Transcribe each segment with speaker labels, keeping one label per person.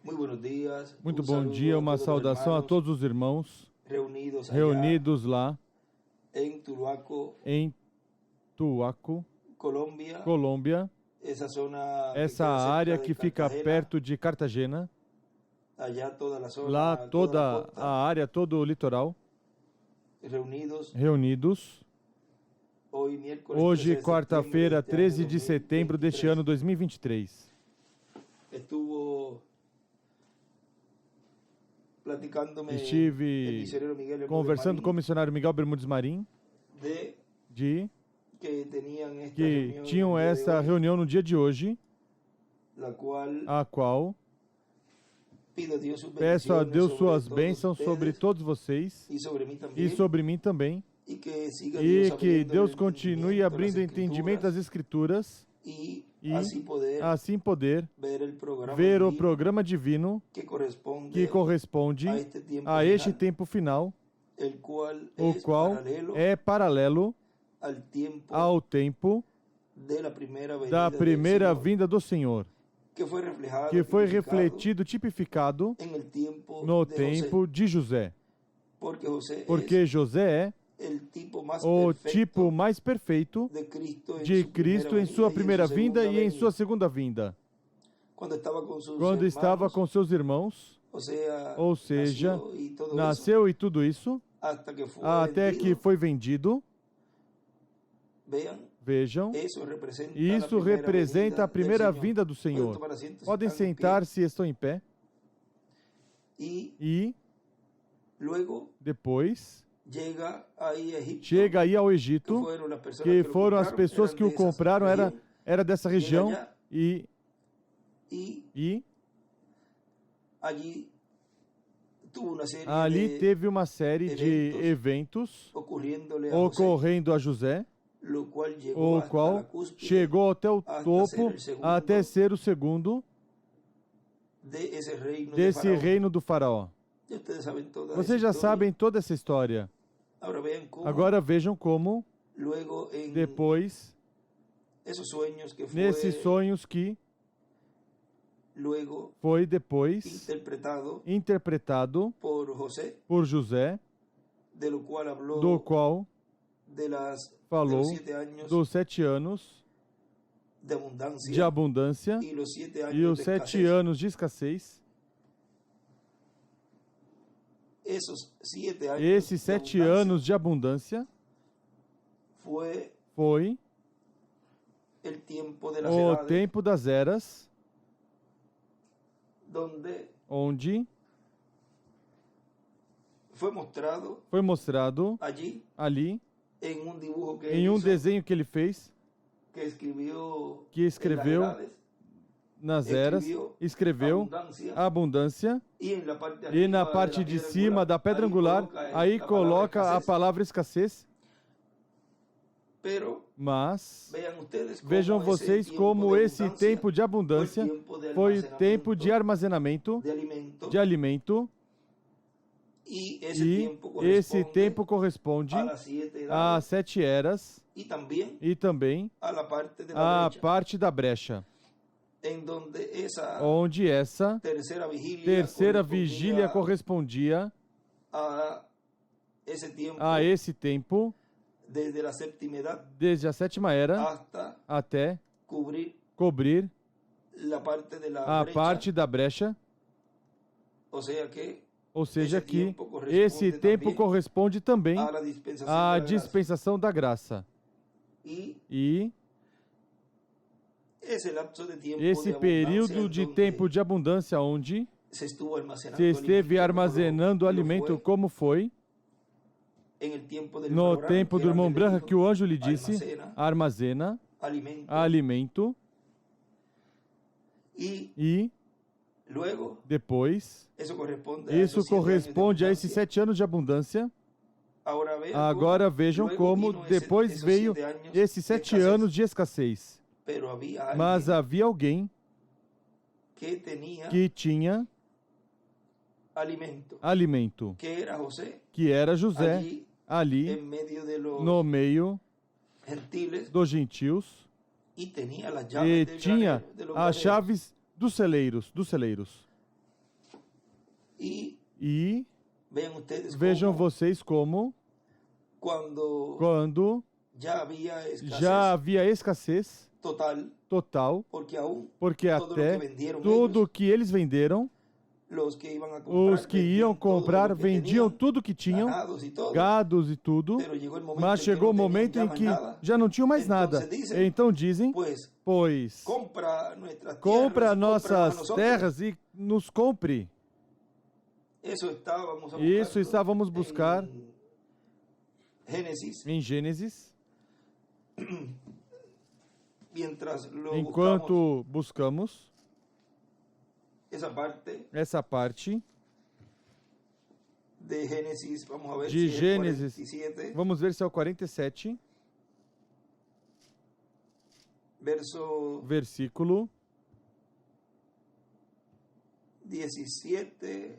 Speaker 1: Muito bom dia, uma saudação a todos os irmãos reunidos lá em Tuaco, Colômbia, essa área que fica perto de Cartagena, lá toda a área, todo o litoral, reunidos. Hoje, quarta-feira, 13 de setembro deste ano 2023. Estive conversando com o missionário Miguel Bermudes Marim que tinham essa reunião no dia de hoje, a qual peço a Deus suas bênçãos sobre todos vocês e sobre mim também, e que Deus continue abrindo entendimento das Escrituras e assim poder ver o programa divino que corresponde a este tempo final, o qual é paralelo ao tempo da primeira vinda do Senhor, que foi refletido, tipificado no tempo de José, porque José é o tipo mais perfeito de Cristo em sua primeira vinda e em sua segunda vinda. Quando estava com seus irmãos, ou seja, nasceu e tudo isso, até que foi vendido. Vejam, isso representa a primeira vinda do Senhor. Podem sentar-se, estão em pé. E depois chega aí ao Egito, que foram as pessoas que o compraram, era dessa região, e ali teve uma série de eventos ocorrendo a José, o qual chegou até o topo, até ser o segundo desse reino do faraó. Vocês já sabem toda essa história. Agora vejam como, depois, nesses sonhos que foi depois interpretado por José, do qual falou dos 7 anos de abundância e os 7 anos de escassez. Esses 7 anos de abundância foi o tempo das eras, onde foi mostrado ali, em um desenho que ele fez, que escreveu nas eras, escreveu a abundância, e na parte de cima da pedra angular, aí coloca a palavra escassez. Mas vejam vocês como esse tempo de abundância foi o tempo de armazenamento de alimento, e esse tempo corresponde às 7 eras e também à parte da brecha, onde essa terceira vigília correspondia a esse tempo, desde a 7ª era até cobrir a parte da brecha, ou seja que esse tempo corresponde também à dispensação da graça. E esse período de tempo de abundância onde se esteve armazenando alimento, como foi no tempo do irmão Branham, que o anjo lhe disse, armazena alimento, e depois, isso corresponde a esses 7 anos de abundância. Agora vejam como depois veio esses 7 anos de escassez. Mas havia alguém que tinha alimento, que era José, ali no meio dos gentios, e tinha as chaves dos celeiros. E vejam vocês como quando já havia escassez total, porque até tudo que eles venderam, os que iam comprar vendiam tudo que tinham, gados e tudo, mas chegou o momento em que já não tinham mais nada. Então dizem, pois, compra nossas terras e nos compre. Isso estávamos buscar em Gênesis. Enquanto buscamos essa parte de Gênesis, vamos ver se é o 47, versículo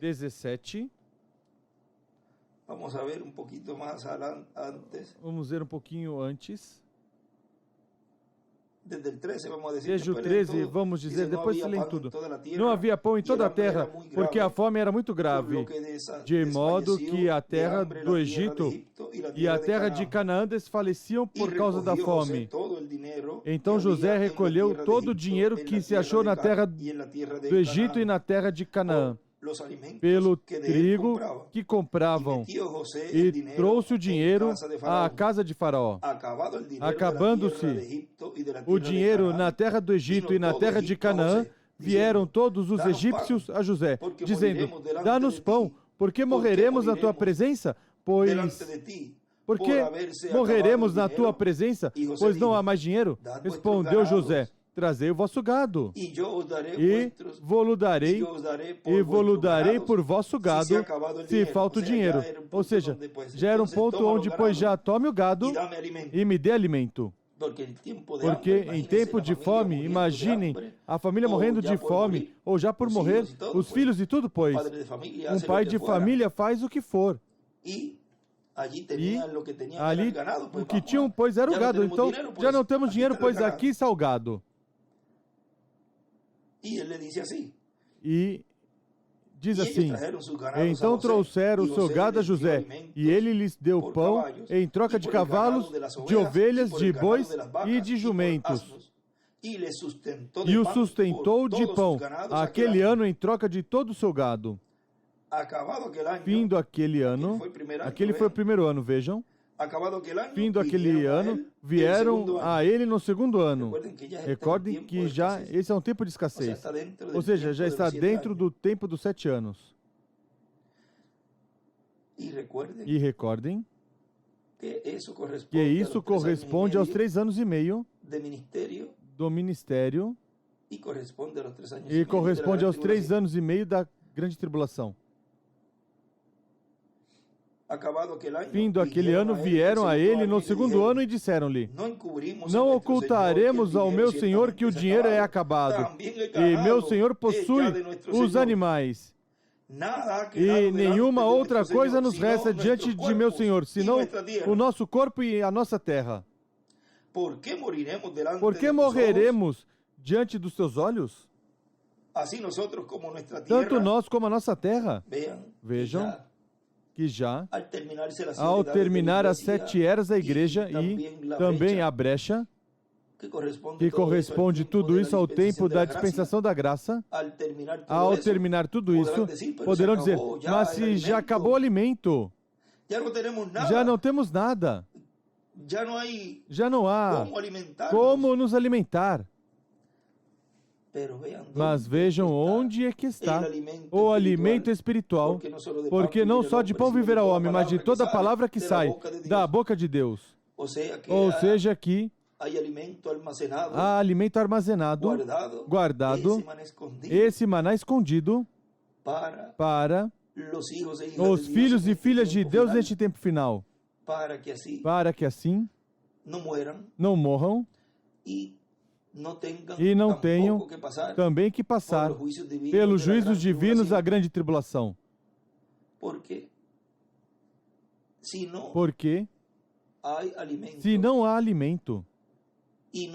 Speaker 1: 17. Vamos ver um pouquinho antes. Desde o 13, vamos dizer, depois se lê tudo. Não havia pão em toda a terra, porque a fome era muito grave, de modo que a terra do Egito e a terra de Canaã desfaleciam por causa da fome. Então José recolheu todo o dinheiro que se achou na terra do Egito e na terra de Canaã, pelo trigo que compravam, e trouxe o dinheiro à casa de Faraó. Acabando-se o dinheiro na terra do Egito e na terra de Canaã, vieram todos os egípcios a José, dizendo, dá-nos pão, porque morreremos na tua presença, pois... Por que morreremos na tua presença, pois não há mais dinheiro? Respondeu José, trazei o vosso gado, e vou-lo darei por vosso gado, se falta o dinheiro. Ou seja, já era um ponto onde, pois já tome o gado e me dê alimento. Porque em tempo de fome, imaginem a família morrendo de fome, ou já por morrer, os filhos e tudo, pois. Um pai de família faz o que for. E ali, o que tinham, pois, era o gado. Então, já não temos dinheiro, pois aqui está o gado. E diz assim, então trouxeram o seu gado a José, e ele lhes deu pão em troca de cavalos, de ovelhas, de bois e de jumentos. E o sustentou de pão, aquele ano em troca de todo o seu gado. Findo aquele ano, aquele foi o primeiro ano, vejam. Findo aquele ano, vieram a ele no segundo ano. Recordem que já esse é um tempo de escassez. Ou seja, já está dentro do tempo dos 7 anos. E recordem que isso corresponde aos 3 anos e meio do ministério e corresponde aos 3 anos e meio da grande tribulação. Findo aquele ano, vieram a ele no segundo ano e disseram-lhe, não ocultaremos ao meu senhor que o dinheiro é acabado, e meu senhor possui os animais, e nenhuma outra coisa nos resta diante de meu senhor, senão o nosso corpo e a nossa terra. Por que morreremos diante dos teus olhos? Tanto nós como a nossa terra. Vejam que já, ao terminar as 7 eras da igreja e também a brecha, que corresponde tudo isso ao tempo da dispensação da graça, ao terminar tudo isso, poderão dizer, mas se já acabou o alimento, já não temos nada, já não há como nos alimentar. Mas vejam onde é que está o alimento espiritual, porque não só de pão viverá o homem, mas de toda palavra que sai da boca de Deus. Ou seja, que há alimento armazenado, guardado, esse maná escondido para os filhos e filhas de Deus neste tempo final, para que assim não morram e não tenham também que passar pelos juízos divinos da grande tribulação. Porque se não há alimento e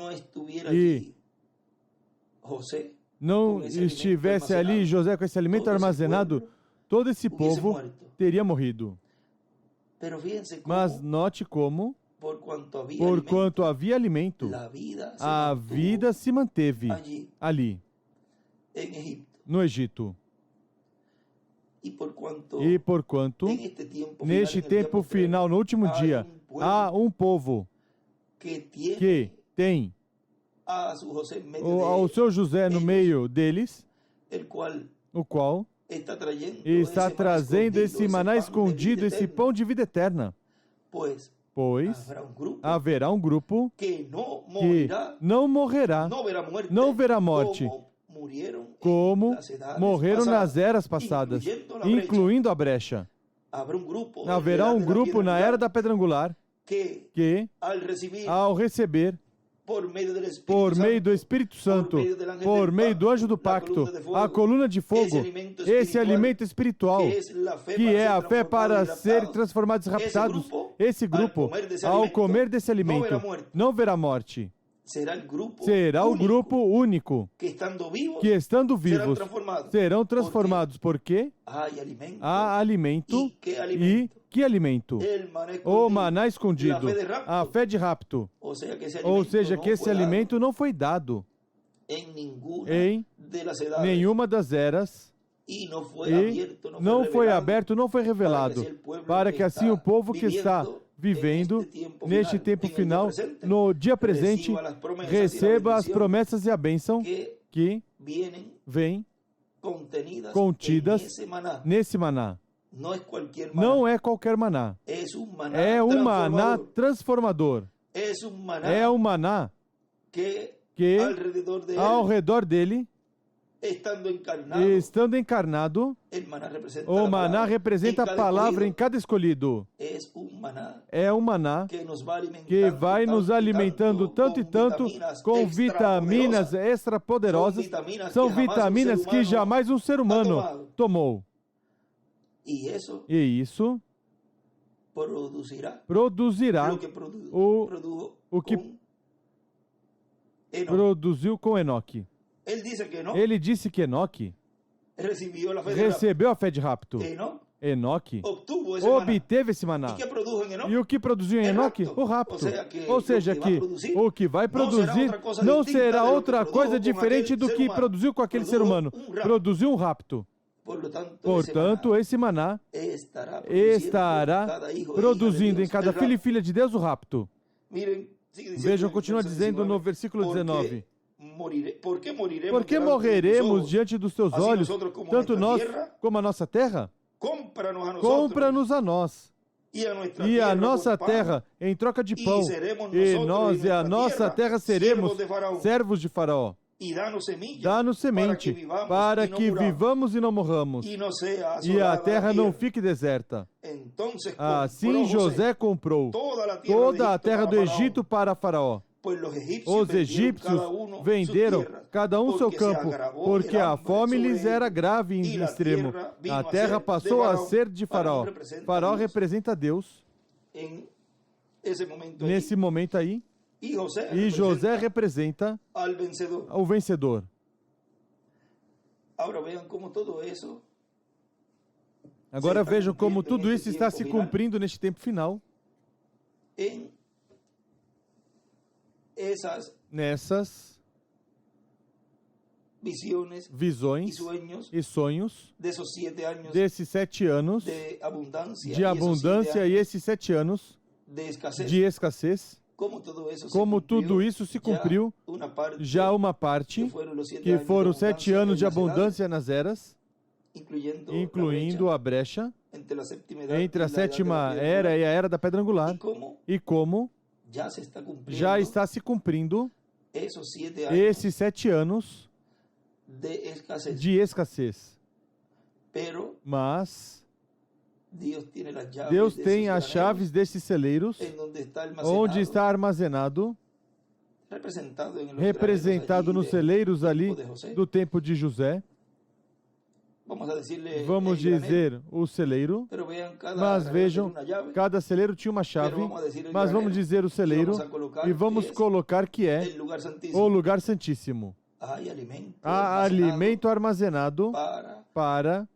Speaker 1: não estivesse ali José com esse alimento armazenado, todo esse povo teria morrido. Mas note como, porquanto havia alimento, a vida se manteve ali, no Egito. E porquanto, neste tempo final, no último dia, há um povo que tem o seu José no meio deles, o qual está trazendo esse maná escondido, esse pão de vida eterna. Pois haverá um grupo que não morrerá, não verá morte, como morreram nas eras passadas, incluindo a brecha. Haverá um grupo na era da pedra angular que, ao receber, por meio do Espírito Santo, por meio do anjo do pacto, a coluna de fogo, esse alimento espiritual, que é a fé para ser transformados e raptados, esse grupo, ao comer desse alimento, não verá morte. Será o grupo único que, estando vivos, serão transformados. Porque há alimento. E que alimento? O maná escondido, a fé de rapto. Ou seja, que esse alimento não foi dado em nenhuma das eras, e não foi aberto, não foi revelado, para que assim o povo que está vivendo neste tempo final, no dia presente, receba as promessas e a bênção que vêm contidas nesse maná. Não é qualquer maná. É um maná transformador. É um maná que, ao redor dele, estando encarnado, o maná representa a palavra em cada escolhido. É um maná que vai nos alimentando tanto e tanto com vitaminas extrapoderosas. São vitaminas que jamais um ser humano tomou. E isso produzirá o que produziu com Enoque. Ele disse que Enoque recebeu a fé de rapto. Enoque obteve esse maná. E o que produziu em Enoque? O rapto. Ou seja, que o que vai produzir não será outra coisa diferente do que produziu com aquele ser humano. Produziu um rapto. Portanto, esse maná estará produzindo em cada filho e filha de Deus o rapto. Vejam, continua dizendo no versículo 19. Porque morreremos diante dos teus olhos, tanto nós como a nossa terra? Compra-nos a nós. E a nossa terra em troca de pão. E nós e a nossa terra seremos servos de Faraó. Dá-nos semente, para que vivamos e não morramos, e a terra não fique deserta. Assim José comprou toda a terra do Egito para Faraó. Os egípcios venderam cada um seu campo, porque a fome lhes era grave em extremo. A terra passou a ser de Faraó. Faraó representa Deus. Nesse momento aí, e José representa o vencedor. Agora vejam como tudo isso está se cumprindo neste tempo final. Nessas visões e sonhos desses 7 anos de abundância e esses 7 anos de escassez. Como tudo isso se cumpriu, já uma parte, que foram 7 anos de abundância nas eras, incluindo a brecha entre a 7ª era e a era da pedra angular, e como já está se cumprindo esses 7 anos de escassez. Mas Deus tem as chaves desses celeiros, onde está armazenado, representado nos celeiros ali do tempo de José. Vamos dizer o celeiro, mas vejam, cada celeiro tinha uma chave, mas vamos dizer o celeiro e vamos colocar que é o lugar santíssimo. Há alimento armazenado para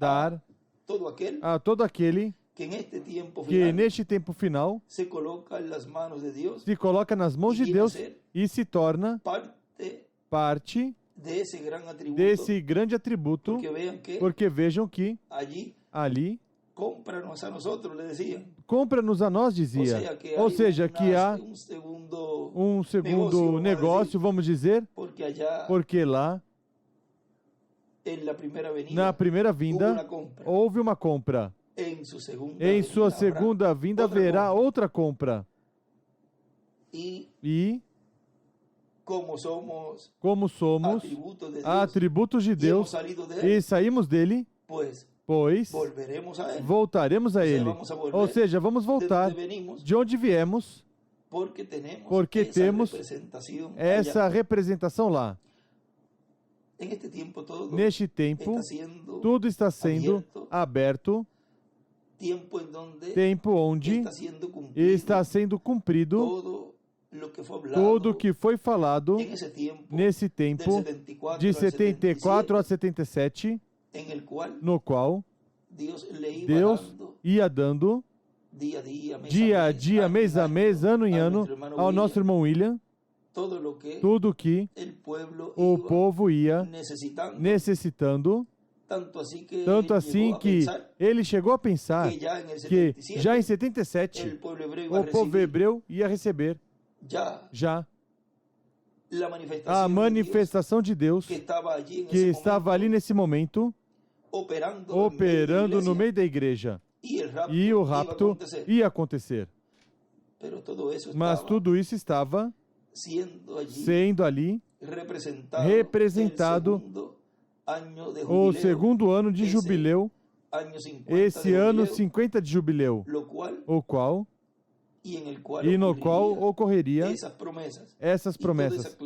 Speaker 1: dar a todo aquele que neste tempo final se coloca nas mãos de Deus e se torna parte desse grande atributo, porque vejam que ali compra-nos a nós, dizia. Ou seja, que há um segundo negócio, vamos dizer, porque lá, na primeira vinda, houve uma compra. Em sua segunda vinda haverá outra compra. E, como somos atributos de Deus e saímos dele, pois voltaremos a ele. Ou seja, vamos voltar de onde viemos, porque temos essa representação lá. Neste tempo, tudo está sendo aberto, tempo onde está sendo cumprido tudo o que foi falado nesse tempo de 74 a 77, no qual Deus ia dando dia a dia, mês a mês, ano em ano, ao nosso irmão William, tudo que o povo ia necessitando. Tanto assim que ele chegou a pensar que já em 77 o povo hebreu ia receber já a manifestação de Deus que estava ali nesse momento operando no meio da igreja. E o rapto ia acontecer. Mas tudo isso estava sendo ali representado o segundo ano de jubileu, esse ano 50 de jubileu, o qual e no qual ocorreria essas promessas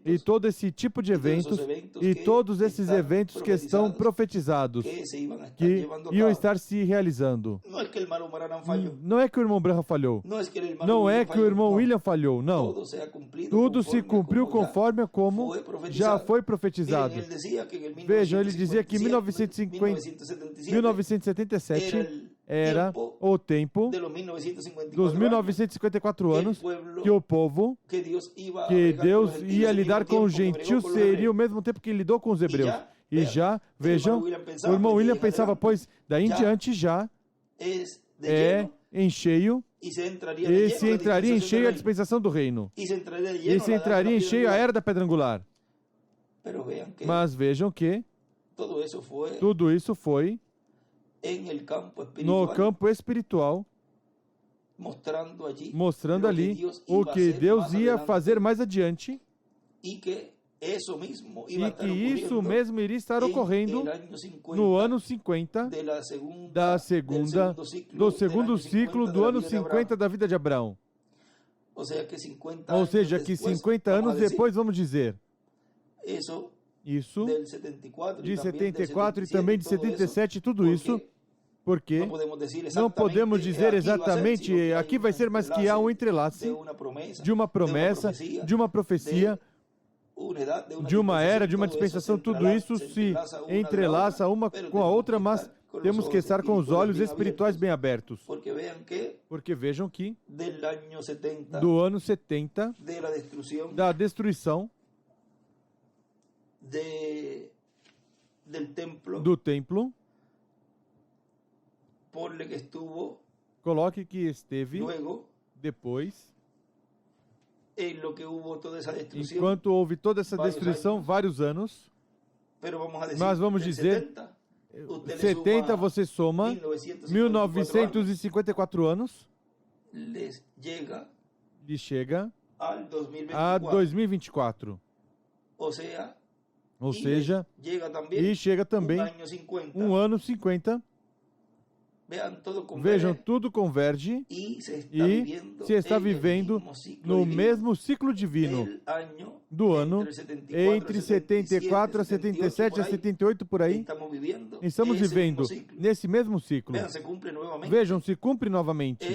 Speaker 1: e todo esse tipo de eventos e todos esses eventos que estão profetizados que iam estar se realizando. Não é que o irmão Branham falhou, não é que o irmão William falhou, não. Tudo se cumpriu conforme como já foi profetizado. Vejam, ele dizia que em 1977 era o tempo dos 1954 anos que o povo, que Deus ia lidar com os gentios, seria o mesmo tempo que lidou com os hebreus. E já, vejam, o irmão William pensava, pois daí em diante já é em cheio, e se entraria em cheio a dispensação do reino, e se entraria em cheio a era da pedra angular. Mas vejam que tudo isso foi no campo espiritual, mostrando ali o que Deus ia fazer mais adiante e que isso mesmo iria estar ocorrendo no ano 50 do segundo ciclo do ano 50 da vida de Abraão. Ou seja, que 50 anos depois, vamos dizer, isso de 74 e também de 77, tudo isso, porque não podemos dizer exatamente, aqui vai ser, mas que há um entrelace de uma promessa, de uma profecia, de uma era, de uma dispensação, tudo isso se entrelaça uma com a outra, mas temos que estar com os olhos espirituais bem abertos. Porque vejam que do ano 70, da destruição do templo, coloque que esteve depois, enquanto houve toda essa destruição, vários anos, mas vamos dizer, 70 você soma, 1954 anos, lhe chega a 2024. Ou seja, e chega também um ano 50. Vejam, tudo converge e se está vivendo no mesmo ciclo divino do ano, entre 74 a 77 a 78 por aí. Estamos vivendo nesse mesmo ciclo. Vejam, se cumpre novamente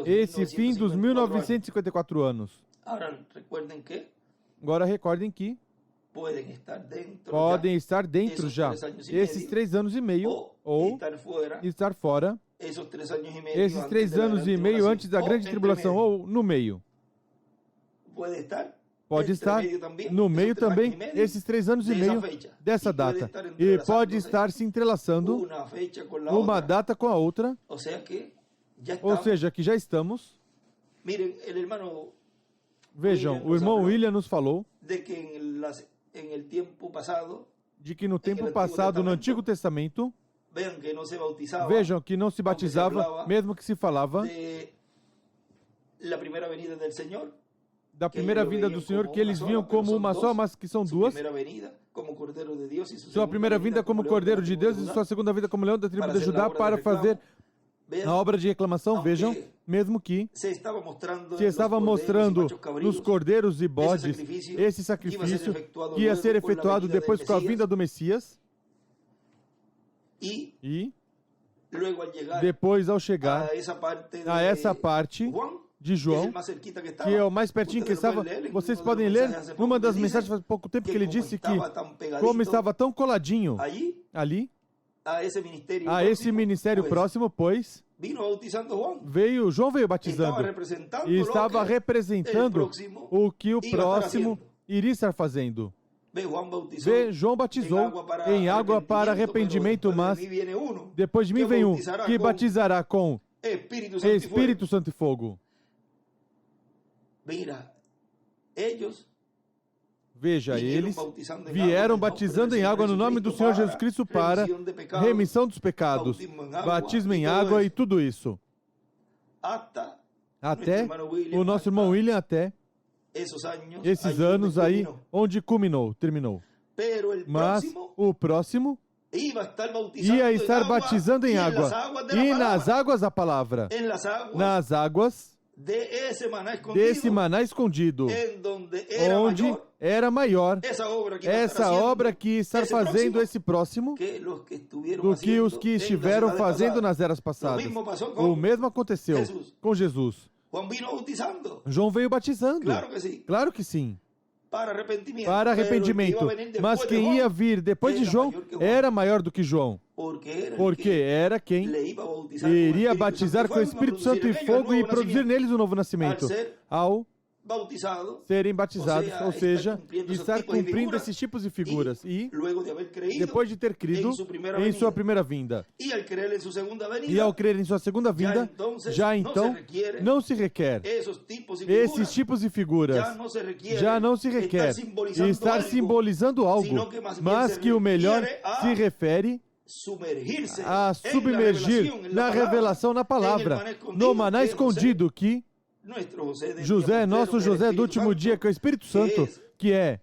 Speaker 1: esse fim dos 1954 anos. Agora recordem que podem estar dentro já. Esses 3 anos e meio, ou estar fora. Esses 3 anos e meio antes da grande tribulação, ou no meio. Pode estar no meio também, esses 3 anos e meio dessa data. E pode estar se entrelaçando uma data com a outra. Ou seja, que já estamos. Vejam, o irmão William nos falou de que no tempo passado, no Antigo Testamento, vejam que não se batizava, mesmo que se falava da primeira vinda do Senhor, que eles viam como uma só, mas que são duas. Sua primeira vinda como Cordeiro de Deus e sua segunda vinda como Leão da tribo de Judá para fazer a obra de reclamação. Vejam, mesmo que se estava mostrando nos cordeiros e bodes esse sacrifício que ia ser efetuado depois com a vinda do Messias. E depois, ao chegar a essa parte de João, que é o mais pertinho que estava, vocês podem ler numa das mensagens faz pouco tempo que ele disse que como estava tão coladinho ali, a esse ministério próximo, pois João veio batizando e estava representando o que o próximo iria estar fazendo. João batizou em água para arrependimento, mas depois de mim vem um que batizará com Espírito Santo e fogo. Veja, eles vieram batizando em água no nome do Senhor Jesus Cristo para remissão dos pecados, batismo em água e tudo isso. Até o nosso irmão William, até esses anos aí, onde terminou. Mas o próximo ia estar batizando em água, e nas águas a palavra, nas águas desse maná escondido, onde era maior essa obra que está fazendo esse próximo do que os que estiveram fazendo nas eras passadas. O mesmo aconteceu com Jesus. João veio batizando. Claro que sim. Para arrependimento. Mas quem ia vir depois de João era maior do que João. Porque era quem iria batizar com o Espírito Santo e fogo e produzir neles o novo nascimento. Ao serem batizados, ou seja, estar cumprindo esses tipos de figuras. E, depois de ter crido em sua primeira vinda, e ao crer em sua segunda vinda, já então não se requer esses tipos de figuras, já não se requer estar simbolizando algo, mas que o melhor se refere a submergir na revelação, na palavra, no maná escondido que nosso José do último dia, que é o Espírito Santo, que é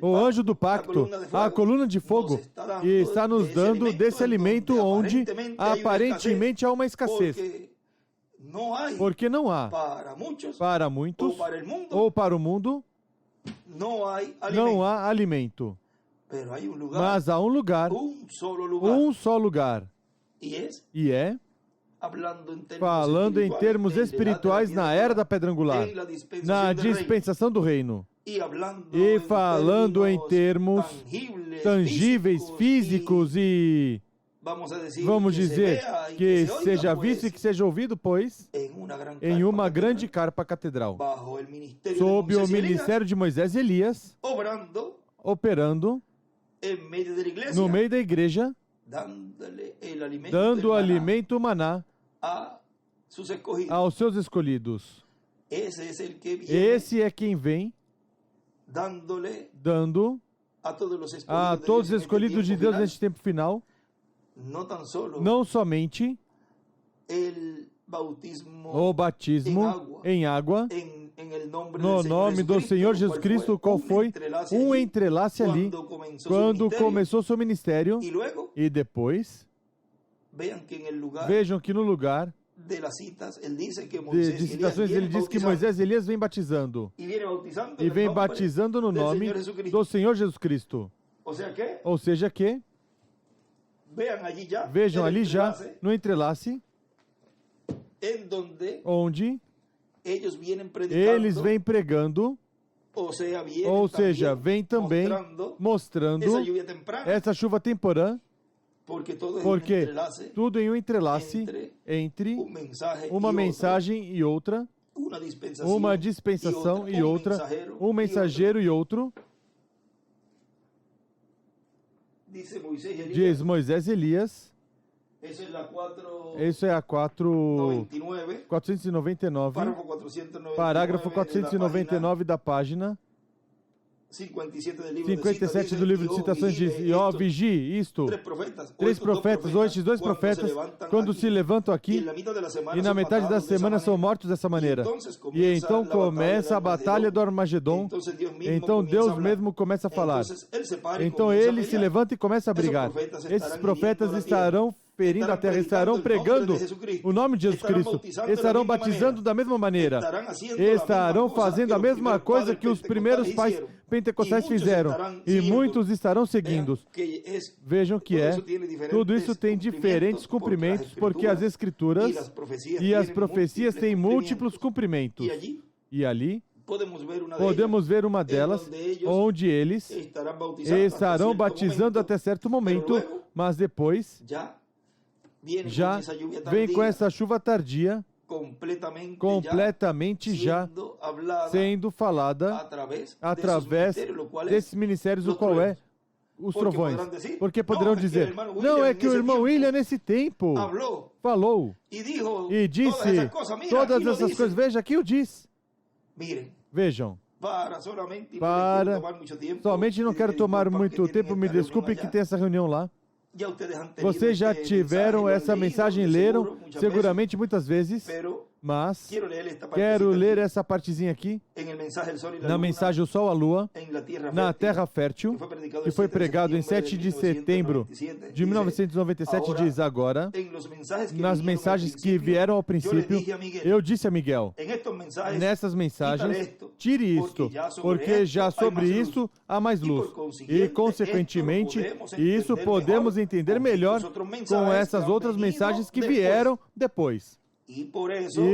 Speaker 1: o anjo do pacto, a coluna de fogo, e está nos dando desse alimento onde aparentemente há uma escassez. Porque não há, para muitos, ou para o mundo, não há alimento. Mas há um lugar, um só lugar, e é falando em termos espirituais na era da pedra angular, na dispensação do reino, e falando em termos tangíveis, físicos e, vamos dizer, que seja visto e que seja ouvido, pois, em uma grande carpa catedral, sob o ministério de Moisés e Elias, operando no meio da igreja, dando alimento maná aos seus escolhidos. Esse é quem vem dando a todos os escolhidos de Deus neste tempo final, não somente o batismo em água, no nome do Senhor Jesus Cristo, qual foi um entrelace ali, quando começou seu ministério, e depois, vejam que no lugar de citações, ele diz que Moisés e Elias vêm batizando, e vem batizando no nome do Senhor Jesus Cristo. Ou seja que, vejam ali já, no entrelace, onde eles vêm pregando Ou seja, vem também mostrando essa chuva temporã, porque tudo em um entrelace entre uma mensagem e outra, uma dispensação e outra, um mensageiro e outro. Diz Moisés e Elias. Isso é a 499, parágrafo 499 da página 57 do livro de citações diz, e ó, vigie isto, 3 profetas, ou estes 2 profetas, quando se levantam aqui, e na metade da semana são mortos dessa maneira. E então começa a batalha do Armagedon, então Deus mesmo começa a falar. Então ele se levanta e começa a brigar. Esses profetas estarão ferindo a terra, estarão pregando o nome de Jesus Cristo, estarão batizando da mesma maneira, estarão fazendo a mesma coisa que os primeiros pais pentecostais fizeram, e muitos estarão seguindo. Vejam que tudo isso tem diferentes cumprimentos, porque as Escrituras e as profecias têm múltiplos cumprimentos. E ali podemos ver uma delas, onde eles estarão batizando até certo momento, mas depois já vem com essa chuva tardia, completamente já sendo falada através desses ministérios, o qual é os trovões. Porque poderão dizer, não, é que o irmão William nesse tempo falou e disse todas essas coisas. Veja, aqui o diz. Vejam. Somente não quero tomar muito tempo, me desculpe que tem essa reunião lá. Vocês já tiveram essa mensagem, leram seguramente muitas vezes, mas quero ler essa partezinha aqui, na mensagem O Sol, a Lua, na Terra Fértil, que foi pregado em 7 de setembro de 1997, diz agora, nas mensagens que vieram ao princípio, eu disse a Miguel, nessas mensagens, tire isto, porque já sobre isso há mais luz, e consequentemente, isso podemos entender melhor com essas outras mensagens que vieram depois. E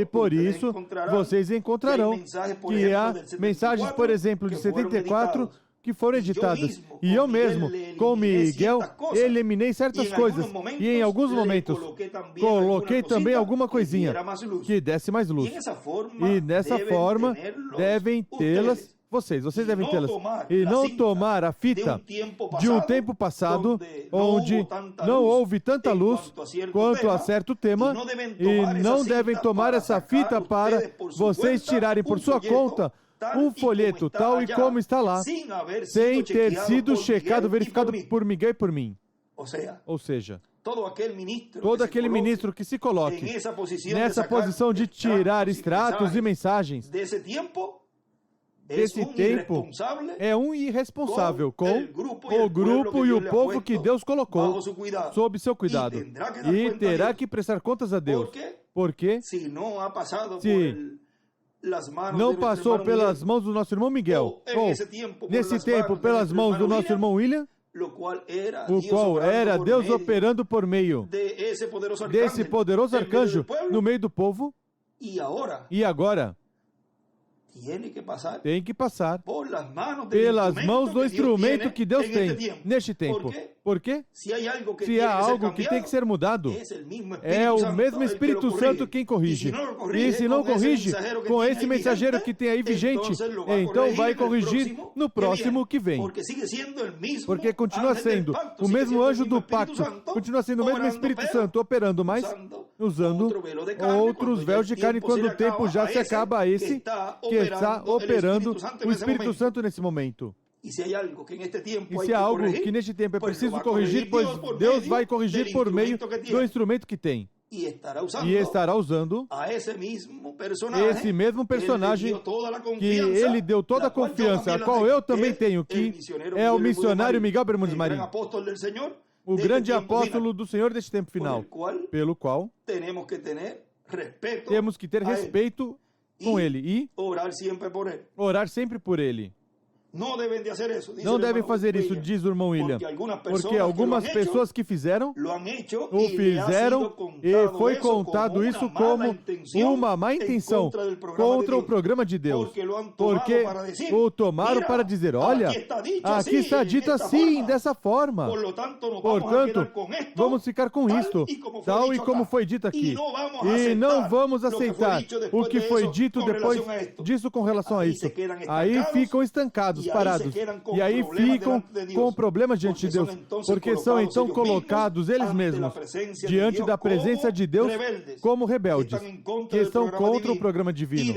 Speaker 1: por isso, vocês encontrarão que há mensagens, por exemplo, de 74 que foram editadas. E eu mesmo, com Miguel, eliminei certas coisas. E em alguns momentos, coloquei também alguma coisinha que desse mais luz. E dessa forma, devem tê-las. Vocês devem tê-las. E não tomar a fita de um tempo passado, onde não houve tanta luz quanto a certo tema, e não devem tomar essa fita para vocês tirarem por sua conta um folheto tal e como está lá, sem ter sido checado, verificado por Miguel e por mim. Ou seja, todo aquele ministro que se coloque nessa posição de tirar extratos e mensagens desse tempo é um irresponsável com o grupo e o povo que Deus colocou sob seu cuidado. E terá que prestar contas a Deus. Porque se não passou pelas mãos do nosso irmão Miguel, ou nesse tempo pelas mãos do nosso irmão William, o qual era Deus operando por meio desse poderoso arcanjo no meio do povo, e agora tem que passar pelas mãos do instrumento que Deus tem neste tempo. Por quê? Se há algo que tem que ser mudado, é o mesmo Espírito Santo quem corrige. E se não corrige com esse mensageiro que tem aí vigente, então vai corrigir no próximo que vem. Porque continua sendo o mesmo anjo do pacto, continua sendo o mesmo Espírito Santo operando, mas usando outros véus de carne quando o tempo já se acaba, esse que está operando o Espírito Santo nesse momento. E se há algo que neste tempo é preciso corrigir, pois Deus vai corrigir por meio do instrumento que tem. E estará usando esse mesmo personagem que ele deu toda a confiança, a qual eu também tenho, que é o missionário Miguel Bermúdez Marim, o grande apóstolo do Senhor deste tempo final, pelo qual temos que ter respeito com ele e orar sempre por ele. Não devem fazer isso, diz o irmão William, porque algumas pessoas que fizeram, o fizeram e foi contado isso como uma má intenção contra o programa de Deus, porque o tomaram para dizer, olha, aqui está dito assim, dessa forma, portanto, vamos ficar com isto, tal e como foi dito aqui, e não vamos aceitar o que foi dito depois disso com relação a isso. Aí ficam estancados, parados, e aí ficam com problemas diante de Deus, porque são então colocados eles mesmos diante da presença de Deus como rebeldes, que estão contra o programa divino.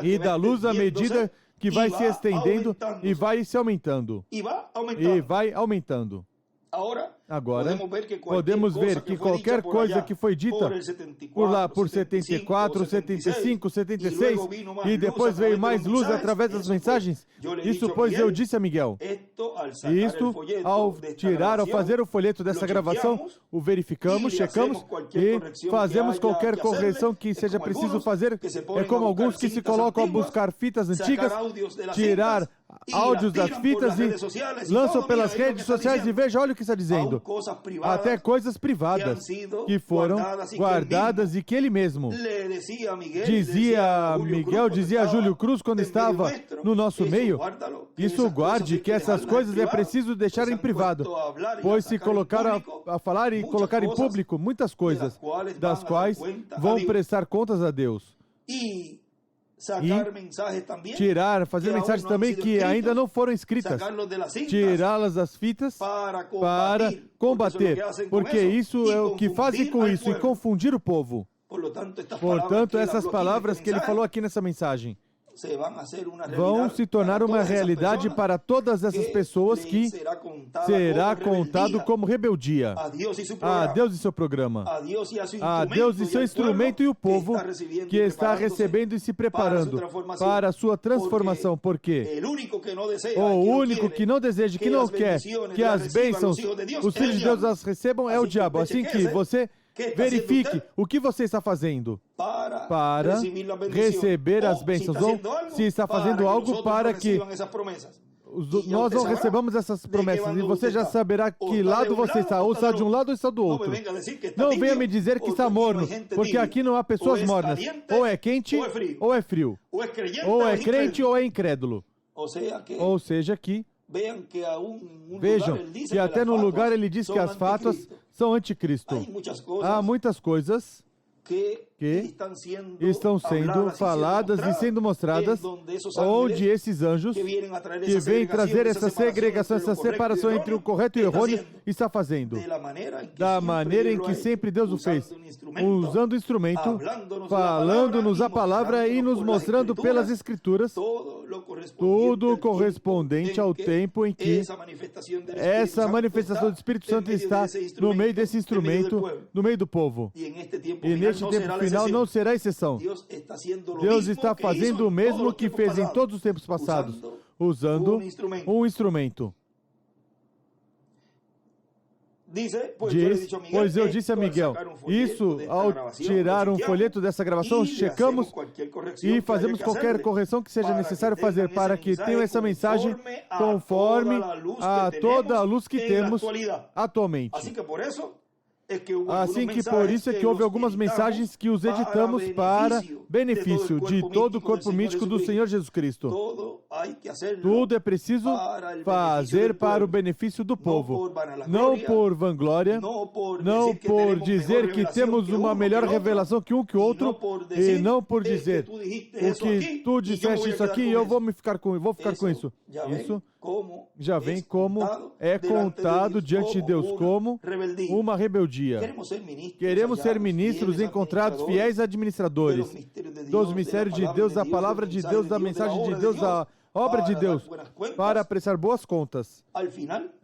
Speaker 1: E da luz à medida que vai se estendendo e vai se aumentando. E vai aumentando. Agora, podemos ver que qualquer coisa que foi dita por lá, por 74, 75, 76, e depois veio mais luz através das mensagens, isso pois eu disse a Miguel. Isto, ao fazer o folheto dessa gravação, o verificamos, checamos e fazemos qualquer correção que seja preciso fazer. É como alguns que se colocam a buscar fitas antigas, tirar áudios das fitas e lançam pelas redes sociais e veja, olha o que está dizendo. Até coisas privadas que foram guardadas e que ele mesmo dizia a Júlio Cruz quando estava no nosso meio, isso guarde, que essas coisas é preciso deixar em privado, pois se colocar a falar e colocar em público muitas coisas, das quais vão prestar contas a Deus. E fazer mensagens também que ainda não foram escritas, tirá-las das fitas para combater, porque isso é o que fazem com isso e confundir o povo. Portanto, essas palavras que ele falou aqui nessa mensagem vão se tornar uma realidade para todas essas pessoas que será contado como rebeldia a Deus e seu programa, a Deus e seu instrumento e o povo que está recebendo e se preparando para a sua transformação, porque o único que não deseja, que não quer que as bênçãos, os filhos de Deus as recebam é o diabo. Assim que você verifique o que você está fazendo para receber as bênçãos, ou se está fazendo algo para que nós não recebamos essas promessas, e você já saberá que lado você está, ou está de um lado ou está do outro. Não venha me dizer que está morno, porque aqui não há pessoas mornas. Ou é quente ou é frio. Ou é crente ou é incrédulo. Ou seja que vejam que até no lugar ele diz que as fátuas são anticristo. Há muitas coisas que estão sendo faladas e sendo mostradas, onde esses anjos que vêm trazer essa segregação, essa separação entre o correto e o errôneo, está fazendo da maneira em que sempre Deus o fez, usando o instrumento, falando-nos a palavra e nos mostrando pelas Escrituras tudo correspondente ao tempo em que essa manifestação do Espírito Santo está no meio desse instrumento, no meio do povo. E neste tempo final não será exceção. Deus está fazendo o mesmo que fez em todos os tempos passados, usando um instrumento. Pois eu disse a Miguel, isso, ao tirar um folheto dessa gravação, checamos e fazemos qualquer correção que seja necessário fazer para que tenham essa mensagem conforme a toda a luz que temos atualmente. Assim que por isso é que houve algumas mensagens que os editamos para benefício de todo o corpo místico do Senhor Jesus Cristo. Tudo é preciso fazer para o benefício do povo, não por vanglória, não por dizer que temos uma melhor revelação que um que o outro, e não por dizer o que tu disseste isso aqui e eu vou ficar com isso. Isso já vem como é contado diante de Deus como uma rebeldia. Queremos ser ministros encontrados, fiéis administradores dos mistérios de Deus, da palavra de Deus, da mensagem de Deus, da obra de Deus, para prestar boas contas.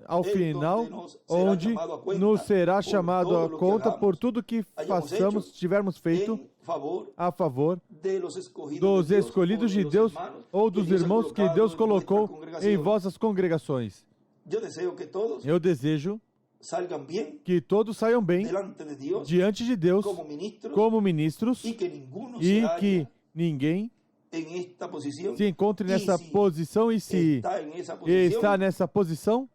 Speaker 1: Ao final, onde nos será chamado a conta por tudo que façamos, tivermos feito a favor dos escolhidos de Deus ou dos irmãos que Deus colocou em vossas congregações. Eu desejo que todos saiam bem diante de Deus como ministros e que ninguém se encontre nessa posição e se está nessa posição,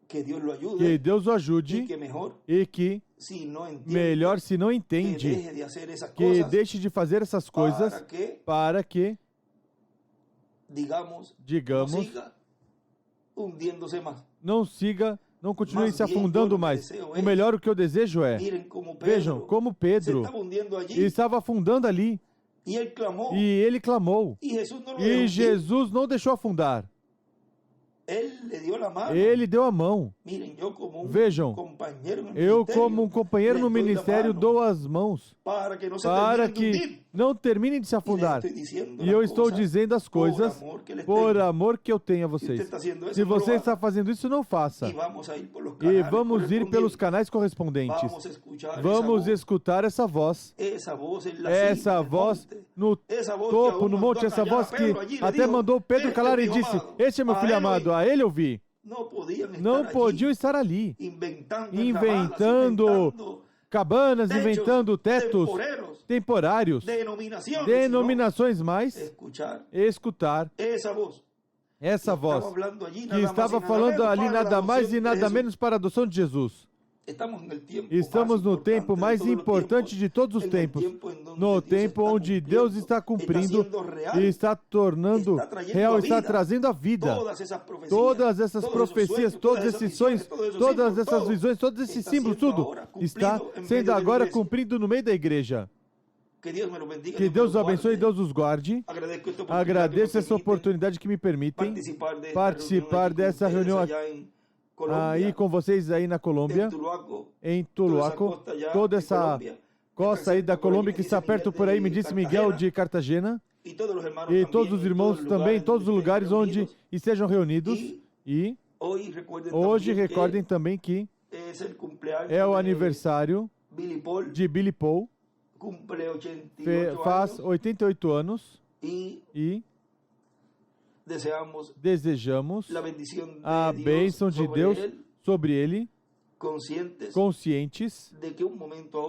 Speaker 1: que Deus o ajude e que, melhor, se não entende, que deixe de fazer essas coisas para que, digamos, não continue se afundando mais. O melhor, o que eu desejo é, vejam, como Pedro estava afundando ali, e ele clamou, e Jesus não deixou afundar. Ele deu a mão. Vejam, eu como um companheiro no ministério dou as mãos para que não terminem de se afundar. E eu estou dizendo as coisas por amor que eu tenho a vocês. Se você está fazendo isso, não faça. E vamos ir pelos canais correspondentes. Vamos escutar essa voz. Essa voz no topo, no monte, essa voz que até mandou Pedro calar e disse: "Este é meu filho amado, a ele eu vi." Não podiam estar ali, inventando cabanas, inventando tetos temporários, denominações, mais escutar essa voz que estava falando ali nada mais e nada menos para a adoção de Jesus. Estamos no tempo mais importante de todos os tempos, no tempo onde Deus está cumprindo e está tornando real, está trazendo a vida. Todas essas profecias, todos esses sonhos, todas essas visões, todos esses símbolos, tudo está sendo agora cumprido no meio da igreja. Que Deus os abençoe e Deus os guarde. Agradeço essa oportunidade que me permitem participar dessa reunião aí com vocês aí na Colômbia, em Tuluaco, toda essa costa aí da Colômbia que está perto por aí, me disse Miguel de Cartagena, e todos os irmãos também, em todos os lugares onde estejam reunidos. E hoje recordem também que é o aniversário de Billy Paul, faz 88 anos e desejamos a bênção de Deus sobre ele, conscientes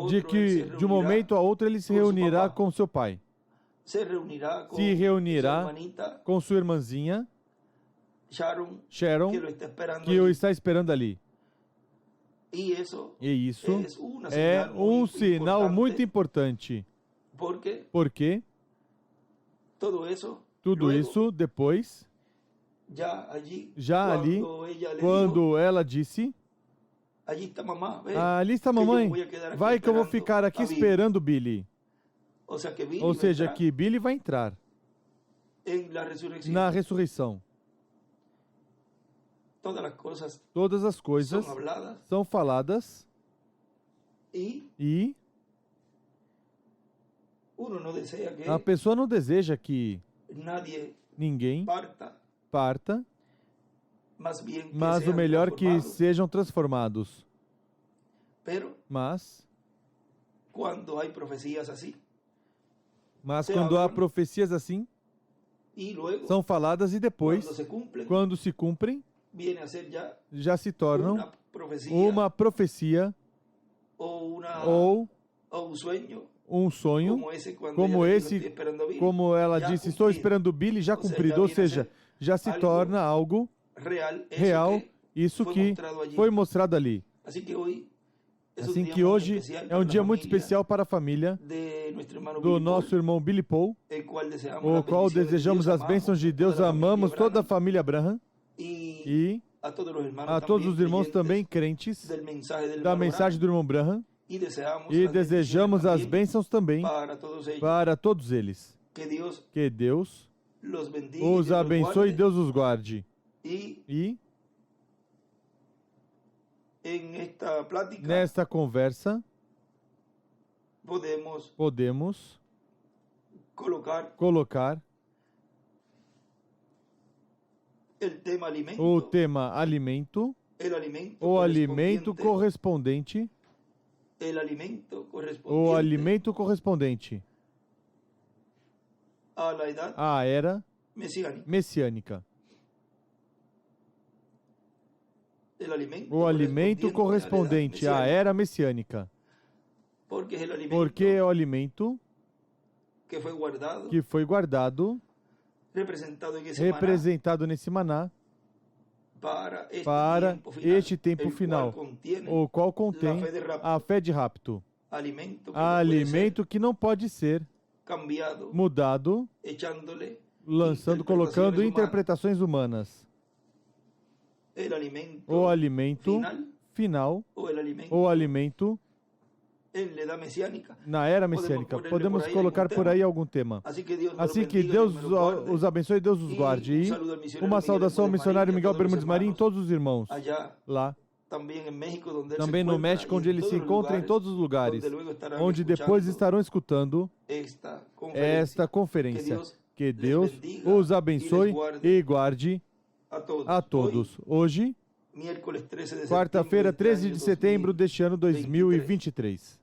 Speaker 1: de que de um momento a outro ele se reunirá com seu pai, se reunirá com sua irmãzinha Sharon, que o está esperando ali. E isso é um sinal muito importante, porque tudo isso depois, já ali, quando ela disse: "Ali está a mamãe, vai que eu vou ficar aqui esperando Billy." Ou seja, que Billy vai entrar na ressurreição. Todas as coisas são faladas e a pessoa não deseja que ninguém parta, mas o melhor que sejam transformados. Mas quando há profecias assim, são faladas e depois, quando se cumprem, já se tornam uma profecia ou um sonho, como esse, como ela disse, estou esperando Billy, já cumprido, ou seja, já se torna algo real, isso que foi mostrado ali. Assim que hoje é um dia muito especial para a família do nosso irmão Billy Paul, o qual desejamos as bênçãos de Deus, amamos toda a família Branham e a todos os irmãos também crentes da mensagem do irmão Branham, e desejamos as bênçãos também para todos eles. Que Deus os abençoe e Deus os guarde. E nesta conversa podemos colocar o tema alimento, o alimento correspondente, o alimento correspondente à era messiânica. O alimento correspondente à era messiânica. Porque é o alimento que foi guardado, representado nesse maná, para este tempo final, o qual contém a fé de rapto, alimento que não pode ser mudado, colocando interpretações humanas. O alimento final, ou alimento na era messiânica. Podemos colocar por aí algum tema. Assim que Deus os abençoe e Deus os guarde. E uma saudação ao missionário Miguel Bermudes Marim e todos os irmãos lá. Também no México, onde ele se encontra em todos os lugares, onde depois estarão escutando esta conferência. Que Deus os abençoe e guarde a todos. Hoje, quarta-feira, 13 de setembro deste ano 2023.